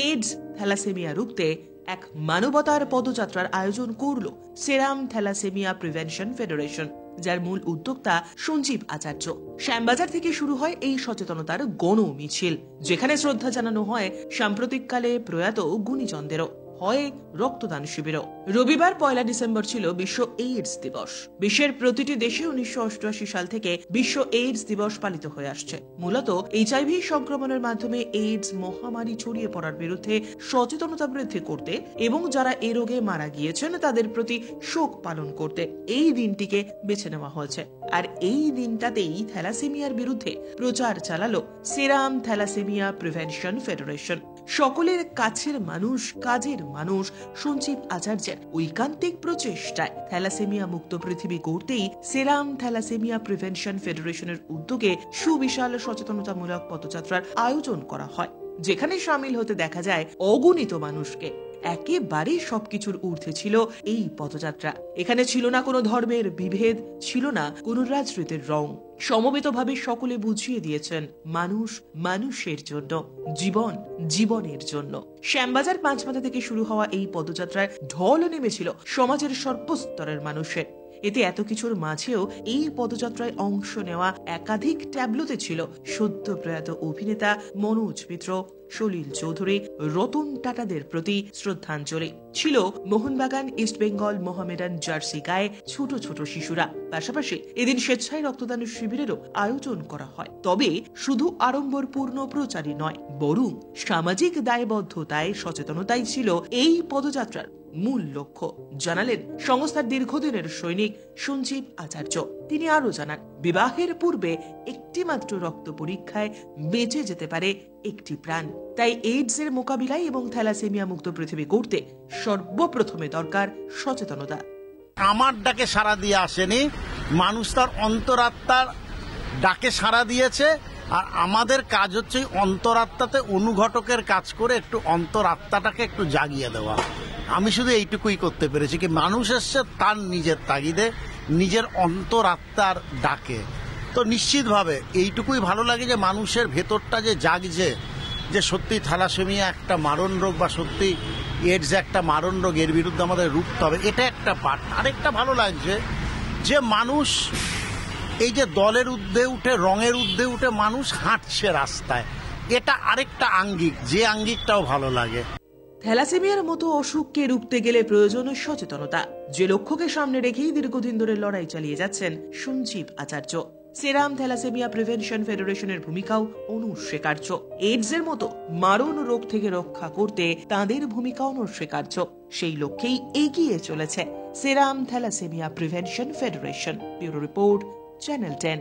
AIDS thalassaemia রুখতে এক মানবতার পদযাত্রার আয়োজন করল সেরাম থ্যালাসেমিয়া প্রিভেনশন ফেডারেশন, যার মূল উদ্যোক্তা সঞ্জীব আচার্য। শ্যামবাজার থেকে শুরু হয় এই সচেতনতার গণ মিছিল, যেখানে শ্রদ্ধা জানানো হয় সাম্প্রতিককালে প্রয়াত গুণীজনদেরও, হয় রক্তদান শিবিরও। রবিবার 1 ডিসেম্বর ছিল বিশ্ব এইডস দিবস। বিশ্বের প্রতিটি দেশে 1988 সাল থেকে বিশ্ব এইডস দিবস পালিত হয়ে আসছে, মূলত এইচআইভি সংক্রমণের মাধ্যমে এইডস মহামারী ছড়িয়ে পড়ার বিরুদ্ধে সচেতনতা বৃদ্ধি করতে এবং যারা এই রোগে মারা গিয়েছেন তাদের প্রতি শোক পালন করতে এই দিনটিকে বেছে নেওয়া হয়েছে। আর এই দিনটাতেই থ্যালাসেমিয়ার বিরুদ্ধে প্রচার চালালো সেরাম থ্যালাসেমিয়া প্রিভেনশন ফেডারেশন। সকলের কাছের মানুষ, কাজের মানুষ সঞ্জীব আচার্যের ঐকান্তিক প্রচেষ্টায় থ্যালাসেমিয়া মুক্ত পৃথিবী গড়তেই সেরাম থ্যালাসেমিয়া প্রিভেনশন ফেডারেশনের উদ্যোগে সুবিশাল সচেতনতামূলক পদযাত্রার আয়োজন করা হয়, যেখানে সামিল হতে দেখা যায় অগণিত মানুষকে। একেবারে সবকিছুর ঊর্ধ্বে ছিল এই পদযাত্রা। এখানে ছিল না কোনো ধর্মের বিভেদ, ছিল না কোনো রাজনীতির রং। সমবেতভাবে সকলে বুঝিয়ে দিয়েছেন মানুষ মানুষের জন্য, জীবন জীবনের জন্য। শ্যামবাজার পাঁচমাথা থেকে শুরু হওয়া এই পদযাত্রায় ঢল নেমেছিল সমাজের সর্বস্তরের মানুষের। এতে এত কিছুর মাঝেও এই পদযাত্রায় অংশ নেওয়া একাধিক ট্যাবলোতে ছিল সদ্য প্রয়াত অভিনেতা মনোজ মিত্র, সলিল চৌধুরী, রতন টাটাদের প্রতি শ্রদ্ধাঞ্জলি। ছিল মোহনবাগান, ইস্টবেঙ্গল, মোহামেডান জার্সি গায়ে ছোট ছোট শিশুরা। পাশাপাশি এদিন স্বেচ্ছায় রক্তদান শিবিরেরও আয়োজন করা হয়। তবে শুধু আড়ম্বরপূর্ণ প্রচারই নয়, বরং সামাজিক দায়বদ্ধতায় সচেতনতাই ছিল এই পদযাত্রার মূল লক্ষ্য, জানালেন সংস্থার দীর্ঘদিনের সৈনিক সঞ্জীব আচার্য। তিনি আরো জানান, বিবাহের পূর্বে একটি মাত্র রক্ত পরীক্ষায় বেঁচে যেতে পারে একটি প্রাণ। তাই এইডস এর মোকাবিলায় এবং থ্যালাসেমিয়া মুক্ত পৃথিবী গড়তে সর্বপ্রথমে দরকার সচেতনতা। আমার ডাকে সাড়া দিয়ে আসেনি, মানুষ তার অন্তরাত্মার ডাকে সাড়া দিয়েছে। আর আমাদের কাজ হচ্ছে অন্তরাত্মাতে অনুঘটকের কাজ করে একটু অন্তরাত্মাটাকে একটু জাগিয়ে দেওয়া। আমি শুধু এইটুকুই করতে পেরেছি, কি মানুষ এসছে তার নিজের তাগিদে, নিজের অন্তরাত্মার ডাকে। তো নিশ্চিতভাবে এইটুকুই ভালো লাগে যে মানুষের ভেতরটা যে জাগছে, যে সত্যি থ্যালাসেমিয়া একটা মারণ রোগ বা সত্যি এইডস একটা মারণ রোগ, এর বিরুদ্ধে আমাদের রুখতে হবে, এটা একটা পার্ট। আরেকটা ভালো লাগছে যে মানুষ এই যে দলের ঊর্ধ্বে উঠে, রঙের ঊর্ধ্বে উঠে মানুষ হাঁটছে রাস্তায়, এটা আরেকটা আঙ্গিক, যে আঙ্গিকটাও ভালো লাগে। থ্যালাসেমিয়ার মতো অসুখকে রুখতে গেলে প্রয়োজন সচেতনতা, যে লক্ষ্যকে সামনে রেখেই দীর্ঘদিন ধরে লড়াই চালিয়ে যাচ্ছেন সঞ্জীব আচার্য। সেরাম থ্যালাসেমিয়া প্রিভেনশন ফেডারেশনের ভূমিকাও অনস্বীকার্য। এইডস এর মতো মারণ রোগ থেকে রক্ষা করতে তাদের ভূমিকা অনস্বীকার্য। সেই লক্ষ্যেই এগিয়ে চলেছে serum thalassemia prevention federation. Bureau report, channel 10।